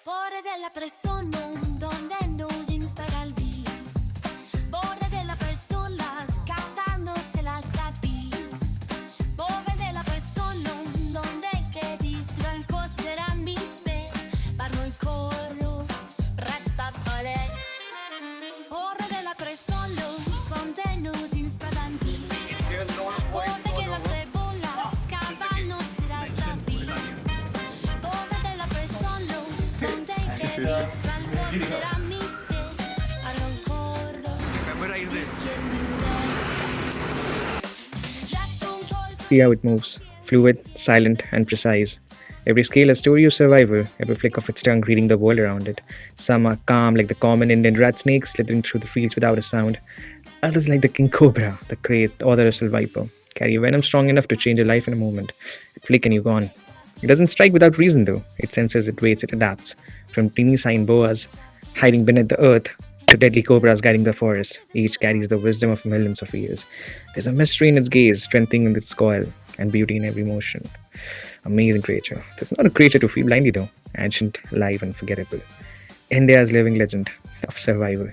Borde della persona donde nos instala el día. Borde de la persona cantándose las latín. Borde de la persona donde que distan cos'era miste. Parlo il coro, retta pale. Borde della persona donde nos instala el día. Borde que la trebola cantándose las latín. Borde de la persona donde que distan cos'era miste. Parlo il coro. Memorize it. See how it moves. Fluid, silent, and precise. Every scale a story of survival, every flick of its tongue reading the world around it. Some are calm like the common Indian rat snake slithering through the fields without a sound. Others like the king cobra, the great odorous viper, carry venom strong enough to change a life in a moment. A flick and you're gone. It doesn't strike without reason though. It senses, it waits, it adapts. From teeny sign boas hiding beneath the earth to deadly cobras guiding the forest, each carries the wisdom of millions of years. There's a mystery in its gaze, strengthening in its coil, and beauty in every motion. Amazing creature. This is not a creature to feel blindly though. Ancient, alive, unforgettable. India's living legend of survival.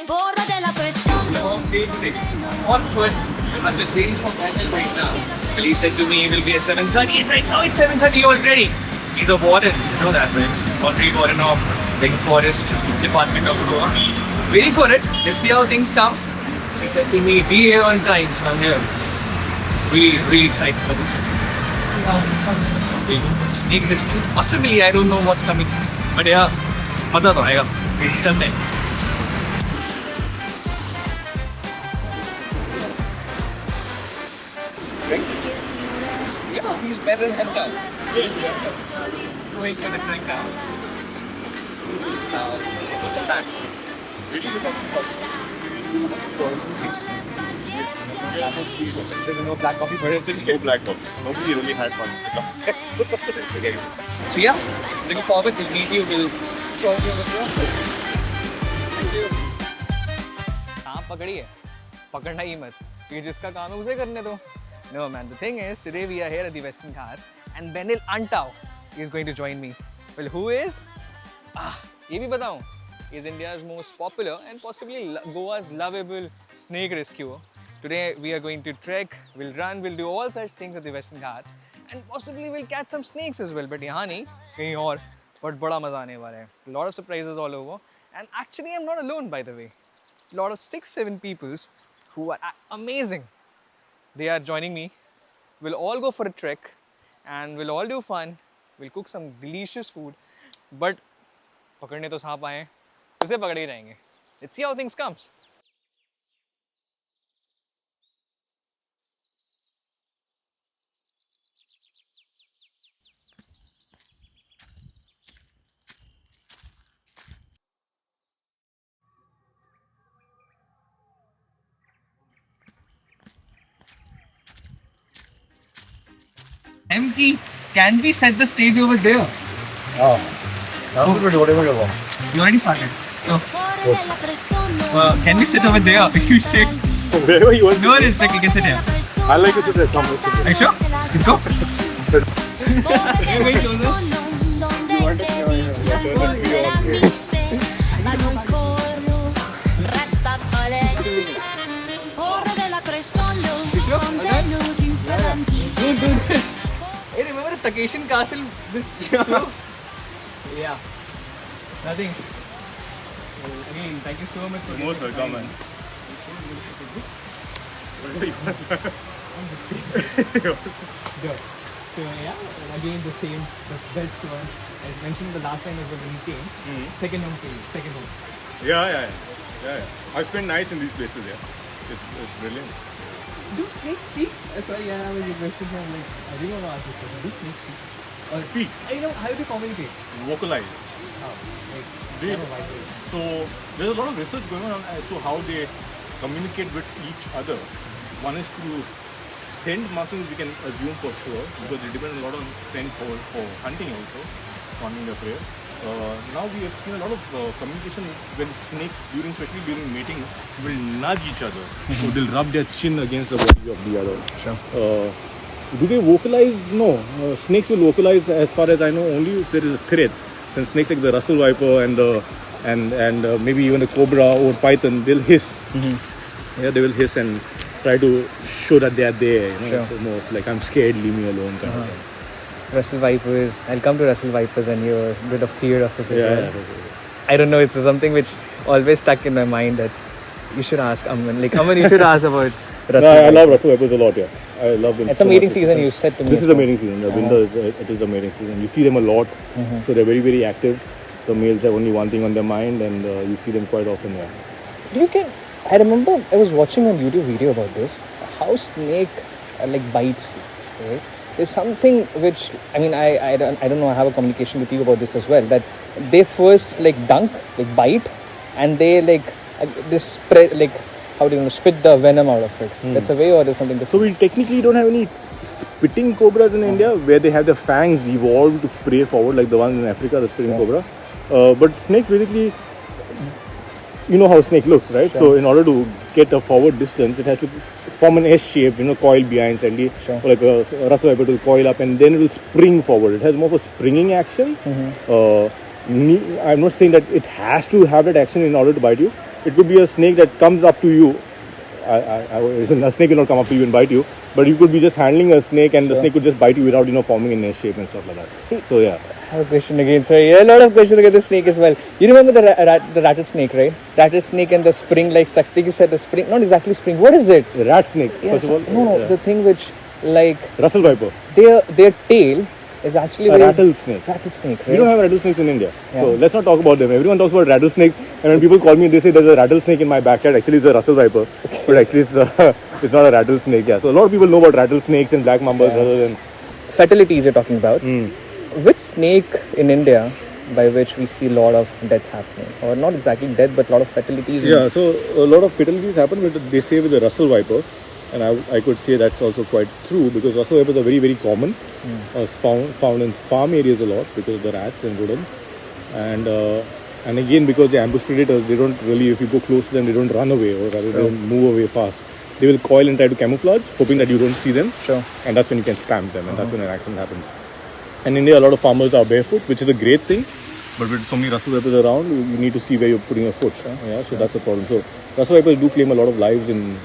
Borde della persona On foot. I'm just waiting for Daniel right now. Well, he said to me he will be at 7:30. And right now it's 7:30 already. He's a warden. You know that, right? Honorary warden of the Forest Department of Goa. Waiting for it. Let's see how things comes. He said to me, be here on time. So I'm here. Really excited for this. Snake rescue. Possibly, I don't know what's coming. But yeah, पता तो आएगा. चलते हैं. Yeah, he's better than Antao. Going for the trek now. What's that? There's no black coffee for us today. No black coffee. Nobody really had fun last time. So yeah, looking forward to meet you. We'll show you over there. Thank you. हाँ पकड़ी है, पकड़ना ही मत. ये जिसका काम है उसे करने दो. No man, the thing is, today we are here at the Western Ghats and Benil Antao is going to join me. Well, who is? ये भी बताऊं. He is India's most popular and possibly Goa's lovable snake rescuer. Today we are going to trek, we'll run, we'll do all such things at the Western Ghats and possibly we'll catch some snakes as well. But यहाँ नहीं, कहीं और. But बड़ा मजा आने वाला है. A lot of surprises all over. And actually I'm not alone by the way. A lot of 6-7 peoples who are amazing. They are joining me. We'll all go for a trek and we'll all do fun. We'll cook some delicious food. But पकड़ने तो सांप आए हैं, उसे पकड़ ही रहेंगे. Let's see how things comes. Empty. Can we set the stage over there? Oh. Whatever you want. You already started. So, can we sit over there? You say, Wherever you want. no, it's like you can sit here. I like it to the come. Are you sure? Let's go. Dude. Hey, remember the Takeshian castle? This show? Yeah. Nothing. Again, thank you so much for Most welcome, man. So yeah, and again the same, the best one. As mentioned the last time when we came, second home for you, second home. Yeah. I spend nights in these places, yeah. It's brilliant. Do snakes speak? Sorry, I have a question. I'm like, I really want to ask this question. Do snakes speak? Speak. I know, how do you communicate? Vocalize. Like, They, have a vibrate. so there's a lot of research going on as to how they communicate with each other. One is through scent markings, we can assume for sure, because they depend a lot on scent for hunting also, finding their prey. now we have seen a lot of communication when snakes, especially during mating, will nudge each other. So they'll rub their chin against the body of the other. Sure. Do they vocalize? No. Snakes will vocalize, as far as I know, only if there is a threat. Then snakes like the Russell viper and maybe even the cobra or python, they'll hiss. Yeah, they will hiss and try to show that they are there. You know, Sure. so more of like, I'm scared, leave me alone kind of thing. Russell vipers. I'll come to Russell vipers and your bit of fear of this as well. Yeah. I don't know. It's something which always stuck in my mind that you should ask Aman. Like Aman, you should ask about Russell. No, I vipers. love Russell vipers a lot. Yeah, I love them. It's a so mating much. season. You said to me. This is the mating season. The winter is the mating season. You see them a lot, so they're very, very active. The males have only one thing on their mind, and you see them quite often. Yeah. Do you get? I remember I was watching a YouTube video about this. How snake like bites you, right? There's something which I don't know. I have a communication with you about this as well. That they first like dunk, like bite, and they like this spread like how do you spit the venom out of it. That's a way, or there's something So different. we technically don't have any spitting cobras in India where they have their fangs evolved to spray forward like the ones in Africa, the spitting cobra. But snakes basically, you know how a snake looks, right? Sure. So in order to get a forward distance, it has to form an S shape, coil behind slightly, Sure. like a Russell viper will coil up and then it will spring forward. It has more of a springing action. I'm not saying that it has to have that action in order to bite you. It could be a snake that comes up to you. A snake will not come up to you and bite you, but you could be just handling a snake and the snake could just bite you without forming an S shape and stuff like that. So yeah. I have a question again. Sorry, a lot of questions against the snake as well. You remember the rattlesnake, right? Rattlesnake and the spring-like structure. You said the spring, not exactly spring. What is it? The rat snake, Yes. first of all. No, Yeah. the thing which like Russell viper. their tail is actually A very rattlesnake. rattlesnake. Right? We don't have rattlesnakes in India. So Yeah. let's not talk about them. Everyone talks about rattlesnakes, and when people call me, they say there's a rattlesnake in my backyard. Actually, it's a Russell viper, but actually it's not a rattlesnake. Yeah. So a lot of people know about rattlesnakes and black mambas rather than. Fatalities you're talking about. Which snake in India by which we see a lot of deaths happening, or not exactly death, but a lot of fatalities? Yeah. So a lot of fatalities happen with they say with the Russell viper, and I could say that's also quite true because Russell vipers are very, very common. Found in farm areas a lot because of the rats and rodents, and again because they're ambush predators, they don't really, if you go close to them, they don't run away or rather they don't move away fast. They will coil and try to camouflage, hoping that you don't see them. Sure. And that's when you can stamp them, and that's when an accident happens. And in India, a lot of farmers are barefoot, which is a great thing. But with so many Russell vipers around, you need to see where you're putting your foot. Yeah, so that's a problem. So Russell vipers do claim a lot of lives in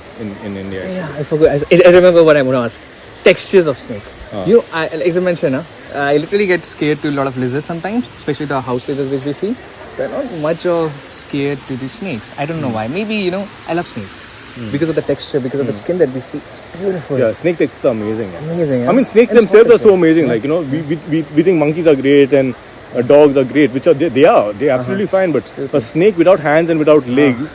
India. Yeah, I forgot. I remember what I'm going to ask. Textures of snake. As I mentioned, I literally get scared to a lot of lizards sometimes, especially the house lizards which we see. They're not much of scared to the snakes. I don't know why. Maybe, I love snakes. Because of the texture, because of the skin that we see. It's beautiful. Yeah, snake textures are amazing. Yeah. Amazing. I mean, snakes themselves are so amazing. Like, we think monkeys are great and dogs are great, which they are. They're absolutely fine. But a snake without hands and without legs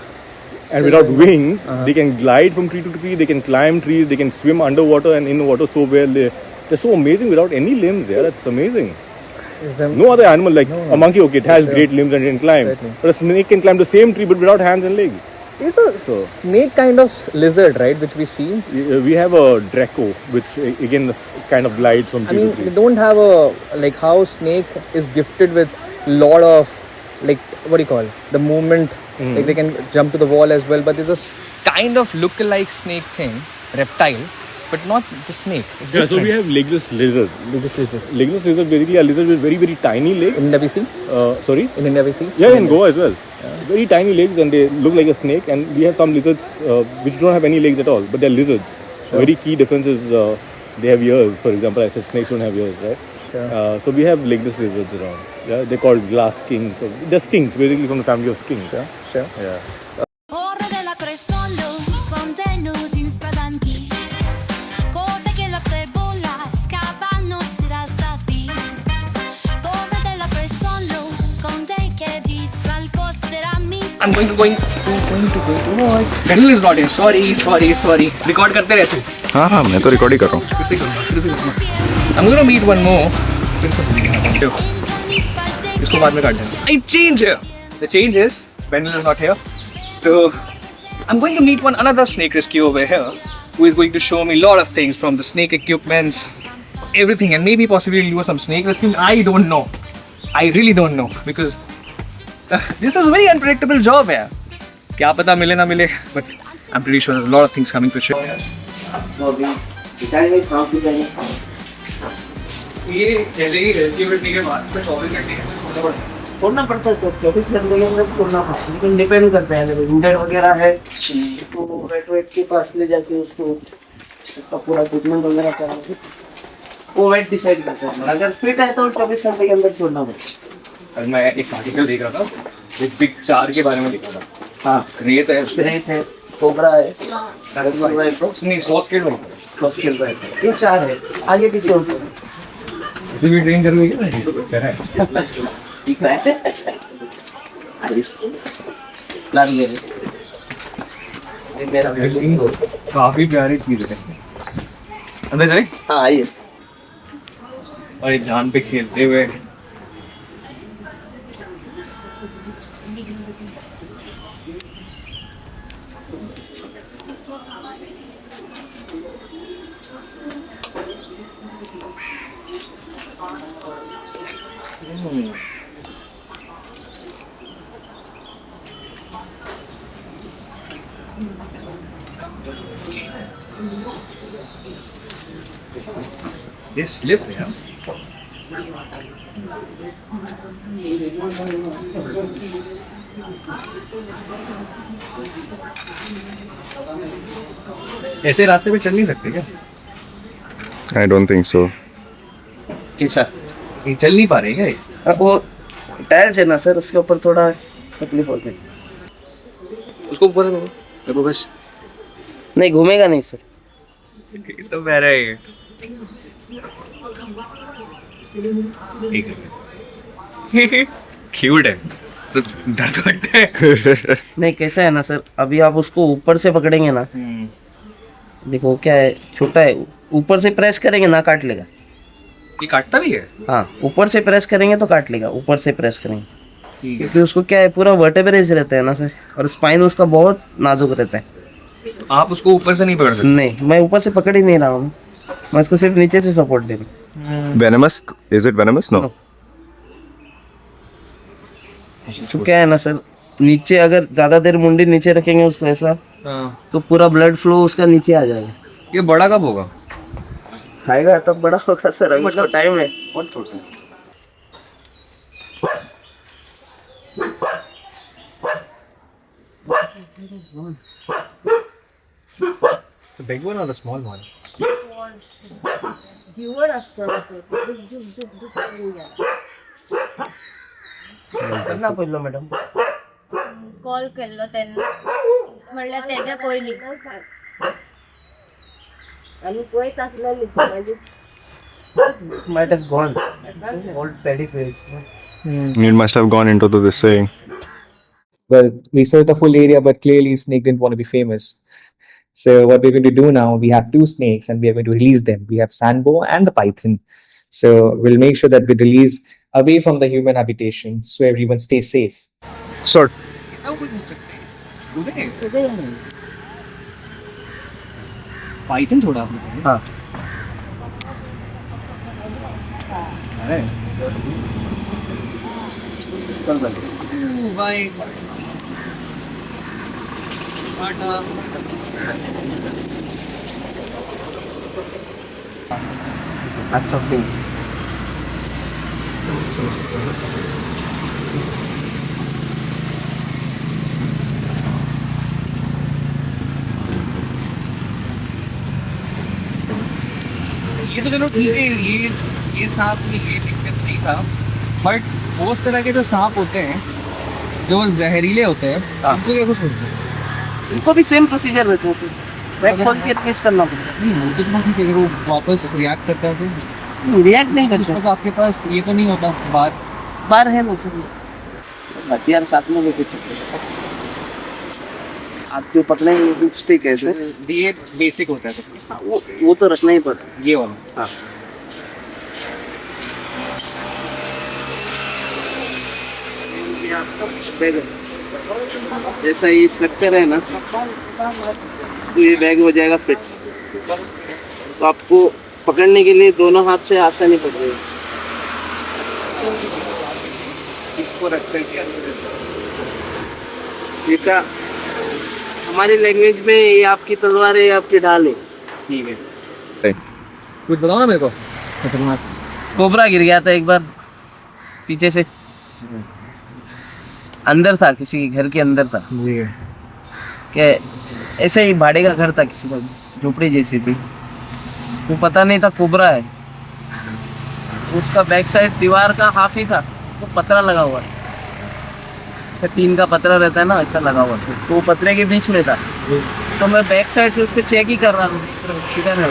and without wings, they can glide from tree to tree, they can climb trees, they can swim underwater and in water so well. They're so amazing without any limbs. Yeah, that's amazing. No other animal, like a monkey, okay, it has great limbs and it can climb. Exactly. But a snake can climb the same tree but without hands and legs. It's a snake kind of lizard, right, which we see. We have a Draco, which again kind of glides from tree to We tree. don't have how snake is gifted with lot of, what do you call it? The movement, like they can jump to the wall as well. But there's a kind of look-alike snake thing, reptile, but not the snake. It's Yeah, so different. we have legless lizards. Biggest lizards. Legless lizard basically are lizards with very, very tiny legs. In India we see? Sorry? In India we see? Yeah, in Goa as well. Very tiny legs and they look like a snake. And we have some lizards which don't have any legs at all, but they're lizards. Very key difference is they have ears. For example, I said snakes don't have ears, right? Sure. So we have legless lizards around. Yeah, they're called glass skinks. So they're skinks, basically from the family of skinks. Sure. Yeah. Ore della crescendo, contenuti instantanei. Code che la trebola, scavano si rastati. Code della crescendo, conte che distra il costerami. I'm going to what? Daniel is not here. Sorry. Record करते रहते. हाँ मैं तो record ही कर रहा हूँ. I'm going to meet one more. इसको बाद में काट देना. I change here. The change is Daniel is not here. So I'm going to meet another snake rescue over here who is going to show me a lot of things from the snake equipments, everything, and maybe possibly do some snake rescue. I don't know. I really don't know because this is a very unpredictable job है. क्या पता मिले ना मिले, but I'm pretty sure there's a lot of things coming for sure. ये जैसे ही rescue करने के बाद कुछ 24 घंटे है. छोड़ना पड़ता है, 24 घंटे के अंदर छोड़ना पड़ता है, लेकिन डिपेंड करता है अगर इंजर्ड वगैरह है तो वेट के पास ले जाके उसको उसका पूरा ट्रीटमेंट वगैरह कराके वो वेट डिसाइड करता है. अगर फिट है तो 24 घंटे के अंदर छोड़ना पड़ता है. और मैं एक आर्टिकल देख रहा था, एक बिग 4 के बारे में लिखा था. हाँ, रेत है, कोबरा है, नहीं 100 स्केल में, ये 4 है. आगे पीछे होता है, इसे भी ट्रेन करोगे क्या? है सीख रहा है. लाभ ये मेरा काफी प्यारी चीज है. अंदर चले. हाँ आइए. और एक जान पे खेलते हुए ये स्लिप है. ऐसे रास्ते पे चल नहीं सकते क्या? I don't think so. जी सर. ये चल नहीं पा रहे क्या ये? अब वो टाइल्स है ना सर, उसके ऊपर थोड़ा तकलीफ होती है. उसको ऊपर देखो बस. नहीं घूमेगा नहीं सर. ये तो मेरा है. क्यूट है तो डर तो लगता है. नहीं कैसा है ना सर, अभी आप उसको ऊपर से पकड़ेंगे ना, देखो क्या है, छोटा है, ऊपर से प्रेस करेंगे ना काट लेगा. ये काटता भी है? हाँ ऊपर से प्रेस करेंगे तो काट लेगा, ऊपर से प्रेस करेंगे क्योंकि उसको क्या है पूरा वर्टेब्रेज रहता है ना सर, और स्पाइन उसका बहुत नाजुक रहता है. आप उसको ऊपर से नहीं पकड़ सकते? नहीं मैं ऊपर से पकड़ ही नहीं रहा हूँ, मैं इसको सिर्फ नीचे से सपोर्ट दे रहा हूँ. Venomous? Is it venomous? No. तो क्या है ना सर, नीचे अगर ज्यादा देर मुंडी नीचे रखेंगे उसको ऐसा, तो पूरा ब्लड फ्लो उसका नीचे आ जाएगा. ये बड़ा कब होगा? खाएगा तब बड़ा होगा सर, अभी मतलब टाइम है. बहुत छोटा है. It's a big one or a small one? करना पडलं मॅडम. कॉल केलं त्यांना, म्हणलं त्याच्या पहिली आणि पोय टाकलं Might have gone. Old paddy face. It must have gone into this saying. Well, we searched the full area, but clearly Snake didn't want to be famous. So what we're going to do now, we have 2 snakes and we are going to release them. We have Sandbo and the python. So we'll make sure that we release away from the human habitation so everyone stays safe. Sort. Python छोड़ा आपने? हाँ. चल bye. अच्छा फिर ये तो चलो ठीक है, ये सांप की ये दिक्कत नहीं था, बट उस तरह के जो सांप होते हैं जो जहरीले होते हैं, उनको क्या कुछ होता है? उनको भी सेम प्रोसीजर रहता है, बैक खोल के पेश करना पड़ता है. नहीं वो तो चलो ठीक है, अगर वो वापस रिएक्ट करता है तो रिएक्ट नहीं करता. उसमें तो आपके पास ये तो नहीं होता बार है ना सर, हथियार साथ में लेके चलते. आपके पकड़ने स्टिक है सर, ये बेसिक होता है तो वो तो रखना ही पड़ता है. ये वाला. हाँ. बैग जैसा ये स्ट्रक्चर है ना, तो ये बैग हो जाएगा फिट, तो आपको पकड़ने के लिए दोनों हाथ से आसानी पड़ जाएगी. इसको रख करके अंदर ऐसा। जैसा हमारी लैंग्वेज में ये आपकी तलवार है, ये आपकी ढाल है। ठीक है। कुछ बताओ ना मेरे को। कोबरा गिर गया था एक बार पीछे से, अंदर था, किसी घर के अंदर था। जी कि ऐसे ही भाड़े का घर था, किसी का झोपड़ी जैसी थी, वो पता नहीं था कोबरा है। उसका बैक साइड दीवार का हाफ ही था, वो पतरा लगा हुआ है, टीन का पतरा रहता है ना, ऐसा लगा हुआ था, तो वो पतरे के बीच में था। तो मैं बैक साइड से उसको चेक ही कर रहा था किधर है।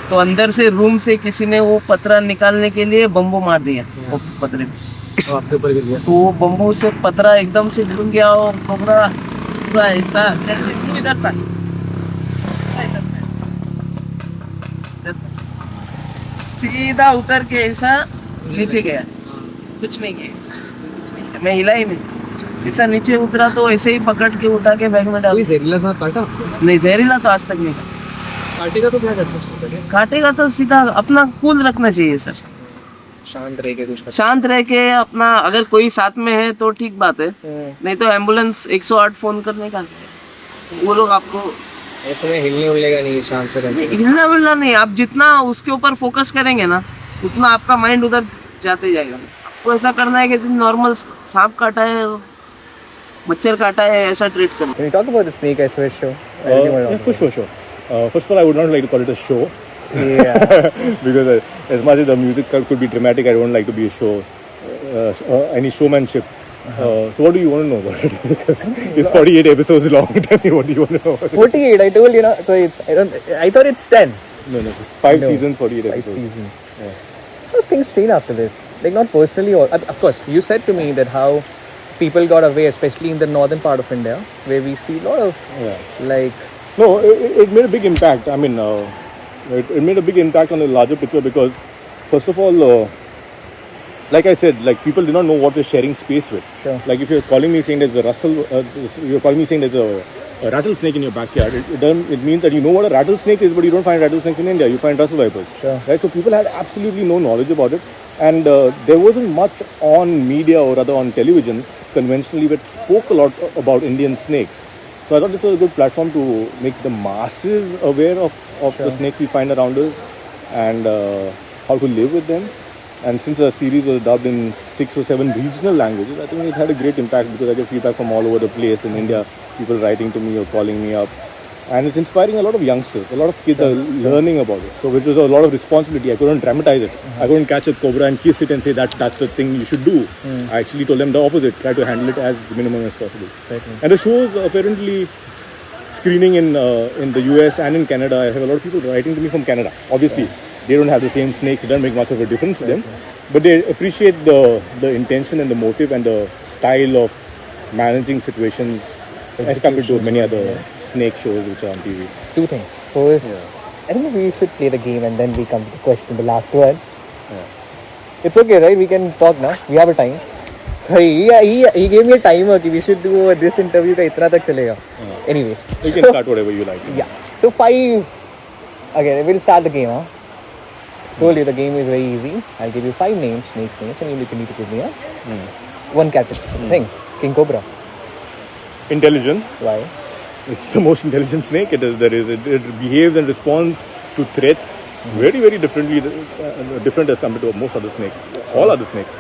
तो अंदर से रूम से किसी ने वो पतरा निकालने के लिए बम्बू मार दिया वो पतरे पे, तो आपके ऊपर गिर गया। तो वो बम्बू से पतरा एकदम से गिर गया और कोबरा पूरा ऐसा इधर था, सीधा उतर के ऐसा नीचे गया, कुछ नहीं किया, मैं हिला ही नहीं। ऐसा नीचे उतरा तो ऐसे ही पकड़ के उठा के बैग में डाल। कोई जहरीला सांप काटा? नहीं, जहरीला तो आज तक नहीं काटा। काटेगा तो क्या करते हैं? काटेगा तो सीधा अपना कूल रखना चाहिए सर, शांत रह के कुछ शांत रह के अपना, अगर कोई साथ में है तो ठीक बात है, नहीं तो एम्बुलेंस 108 फोन करने का, वो लोग आपको ऐसे में हिलने उलेगा नहीं, शांत से रहना। हिलना मिलना नहीं, आप जितना उसके ऊपर फोकस करेंगे ना उतना आपका माइंड उधर जाते जाएगा। आपको ऐसा करना है कि नॉर्मल सांप काटा है, मच्छर काटा है, ऐसा ट्रीट करना। Can you talk about the snake ice show? Yeah, for sure. First of all, I would not like to call it a show. Yeah. Because as much as the music could be dramatic, I don't like to be a show, any showmanship. So what do you want to know about it? Because it's 48 episodes long. Tell me, what do you want to know about it? 48, I told you, no. So I thought it's 10. No, it's 5 No. seasons, 48 5 episodes. seasons. Yeah. How things change after this? Like, not personally, or of course, you said to me that how people got away, especially in the northern part of India, where we see a lot of like. No, it made a big impact. I mean, it made a big impact on the larger picture because, first of all, like I said, like people did not know what they're sharing space with. Sure. Like if you're calling me saying there's a you're calling me saying there's a rattlesnake in your backyard. It means that you know what a rattlesnake is, but you don't find rattlesnakes in India. You find Russell vipers. Sure. Right. So people had absolutely no knowledge about it, and there wasn't much on media or rather on television conventionally that spoke a lot about Indian snakes. So I thought this was a good platform to make the masses aware of the snakes we find around us and how to live with them. And since the series was dubbed in 6 or 7 regional languages, I think it had a great impact because I get feedback from all over the place in India, people writing to me or calling me up. And it's inspiring a lot of youngsters. A lot of kids are learning about it. So which was a lot of responsibility. I couldn't dramatize it. I couldn't catch a cobra and kiss it and say that's the thing you should do. I actually told them the opposite. Try to handle it as minimum as possible. Certainly. And the show is apparently screening in the US and in Canada. I have a lot of people writing to me from Canada. Obviously, they don't have the same snakes. It doesn't make much of a difference to them. But they appreciate the intention and the motive and the style of managing situations as compared to many other snake shows which are on TV. Two things. First, I think we should play the game and then we come to the question, the last one. It's okay, right? We can talk now. We have a time. So he gave me a timer that we should do this interview ka itna tak chalega. Anyways. You can start whatever you like. Yeah. So 5. Okay, we'll start the game. Told you the game is very easy. I'll give you 5 names, snakes names, and you need to give me one characteristic thing. King Cobra. Intelligent. Why? It's the most intelligent snake it behaves and responds to threats very, very differently, different as compared to most other snakes, all other snakes.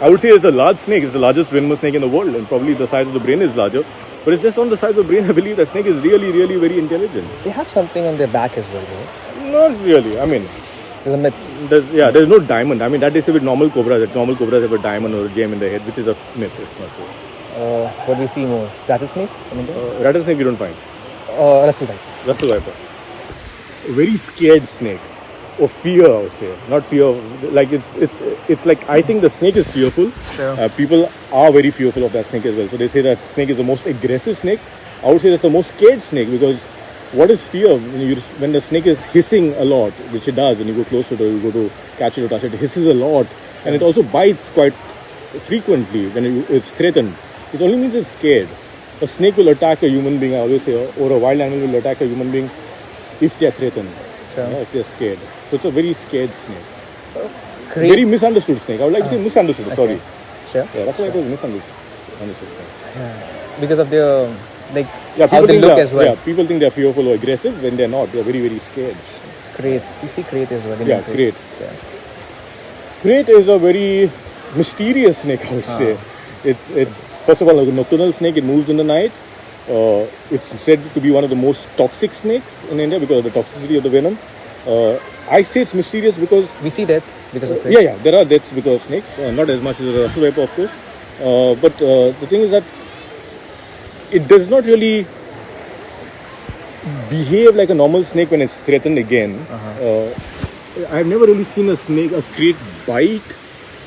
I would say it's a large snake. It's the largest venomous snake in the world, and probably the size of the brain is larger. But it's just on the size of the brain, I believe that snake is really, really very intelligent. They have something on their back as well, right? Not really. I mean, There's a myth. there's no diamond. I mean, that they say with normal cobras, that normal cobras have a diamond or a gem in their head, which is a myth. It's not true. What do you see more? Rattlesnake? Rattlesnake, you don't find. Russell Viper. Russell viper. A very scared snake. Or fear, I would say. Not fear. Like it's like, I think the snake is fearful. Sure. People are very fearful of that snake as well. So they say that snake is the most aggressive snake. I would say that's the most scared snake because what is fear? When the snake is hissing a lot, which it does when you go close to it or you go to catch it or touch it, it hisses a lot. And it also bites quite frequently when it's threatened. It only means it's scared. A snake will attack a human being, I always say, or a wild animal will attack a human being if they are threatened, if they are scared. So it's a very scared snake. Very misunderstood snake. I would like to say misunderstood, sorry. Sure. Yeah, that's why it was misunderstood. Because of their like Yeah, how they look as well. Yeah, people think they're fearful or aggressive when they're not. They're very, very scared. Crate. You see crate as well. Yeah, crate. Yeah. Crate is a very mysterious snake, I would say. It's first of all a nocturnal snake. It moves in the night. It's said to be one of the most toxic snakes in India because of the toxicity of the venom. I say it's mysterious because We see death because of crate. yeah, there are deaths because of snakes. Not as much as the Russell viper, of course. But the thing is that it does not really behave like a normal snake when it's threatened again. I've never really seen a crate bite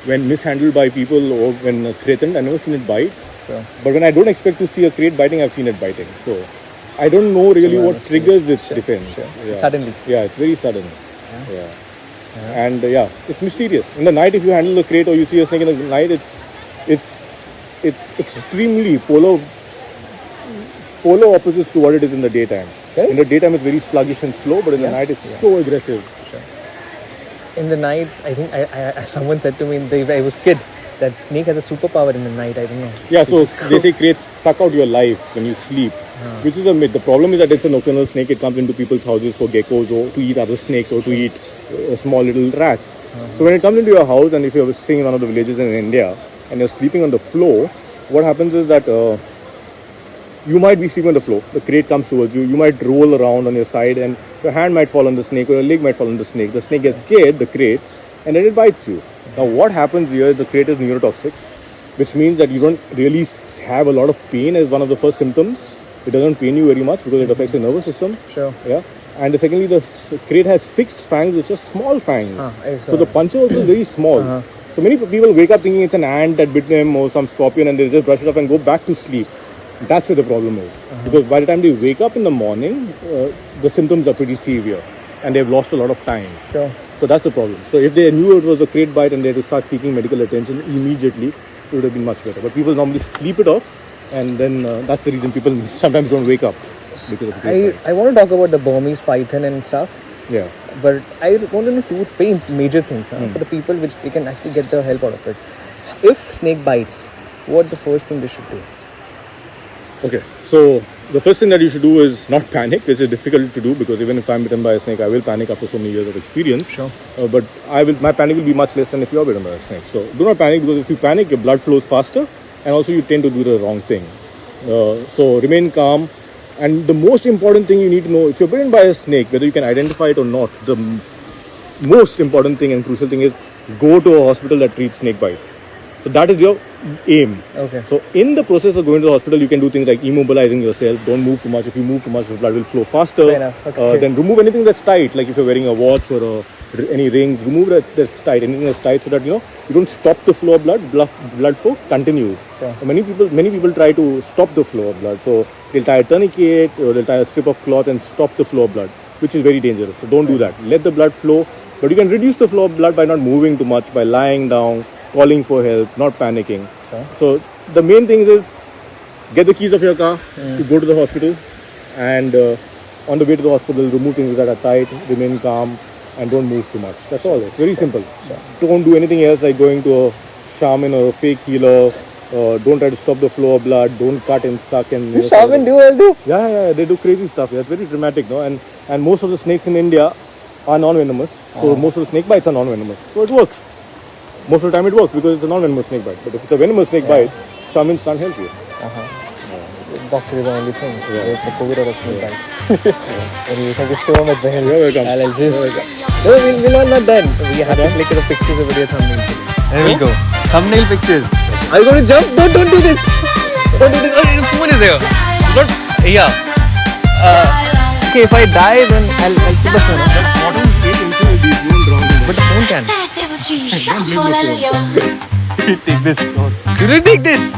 when mishandled by people or when threatened. I've never seen it bite. Sure. But when I don't expect to see a crate biting, I've seen it biting. So I don't know really what triggers its defense. Sure. Yeah. Suddenly. Yeah, it's very sudden. Yeah. And it's mysterious. In the night, if you handle the crate or you see a snake in the night, it's extremely polar opposites to what it is in the daytime. Okay. In the daytime, it's very sluggish and slow, but in the night, it's so aggressive. In the night, I think someone said to me when I was kid that snake has a superpower in the night. I don't know. Yeah, so they say crates suck out your life when you sleep, which is a myth. The problem is that it's a nocturnal snake. It comes into people's houses for geckos or to eat other snakes or to eat small little rats. So when it comes into your house, and if you're staying in one of the villages in India and you're sleeping on the floor, what happens is that you might be sleeping on the floor. The crate comes towards you. You might roll around on your side, and your hand might fall on the snake or your leg might fall on the snake. The snake gets scared, the crate, and then it bites you. Now, what happens here is the crate is neurotoxic, which means that you don't really have a lot of pain as one of the first symptoms. It doesn't pain you very much because it affects the nervous system. Sure. Yeah. And secondly, the crate has fixed fangs, which are small fangs. So the puncture also is very small. So many people wake up thinking it's an ant that bit them or some scorpion, and they just brush it off and go back to sleep. That's where the problem is. Because by the time they wake up in the morning, the symptoms are pretty severe and they've lost a lot of time. Sure. So that's the problem. So if they knew it was a crate bite and they had to start seeking medical attention immediately, it would have been much better. But people normally sleep it off, and then that's the reason people sometimes don't wake up. Because of the crate bite. I want to talk about the Burmese python and stuff. Yeah. But I want to know two very major things for the people which they can actually get the help out of it. If snake bites, what the first thing they should do? Okay, so the first thing that you should do is not panic. This is difficult to do because even if I'm bitten by a snake, I will panic after so many years of experience. Sure. But my panic will be much less than if you're bitten by a snake. So do not panic, because if you panic, your blood flows faster and also you tend to do the wrong thing. So remain calm. And the most important thing you need to know, if you're bitten by a snake, whether you can identify it or not, the most important thing and crucial thing is go to a hospital that treats snake bites. So that is your aim. Okay. So in the process of going to the hospital, you can do things like immobilizing yourself. Don't move too much. If you move too much, the blood will flow faster. Fair enough. Okay. Then remove anything that's tight, like if you're wearing a watch or any rings. Remove that's tight. Anything that's tight, so that you don't stop the flow of blood. Blood flow continues. Sure. Many people try to stop the flow of blood. So they'll tie a tourniquet or they'll tie a strip of cloth and stop the flow of blood, which is very dangerous. So don't do that. Let the blood flow. But you can reduce the flow of blood by not moving too much, by lying down, calling for help, not panicking. Sure. So the main thing is get the keys of your car to go to the hospital, and on the way to the hospital, remove things that are tight, remain calm, and don't move too much. That's all. It's very simple. Sure. Don't do anything else like going to a shaman or a fake healer. Don't try to stop the flow of blood. Don't cut and suck and. You shaman do all this? Yeah, they do crazy stuff. Yeah, it's very dramatic, no? And most of the snakes in India are non-venomous. So most of the snake bites are non-venomous. So it works. Most of the time it works because it's a non-venomous snake bite. But if it's a venomous snake bite, shamans can't help you. Doctor is the only thing. It's a COVID or a snake bite. Anyway, thank you so much, Behel. You're welcome. I'll just... No, we're not done. We have to click the pictures over your thumbnail. There we go. Thumbnail pictures. Are you going to jump? Don't do this. Don't do this. Oh, your phone is here. Not... Yeah. Okay, if I die, then I'll keep the phone. But the phone can. Take this. You didn't take this.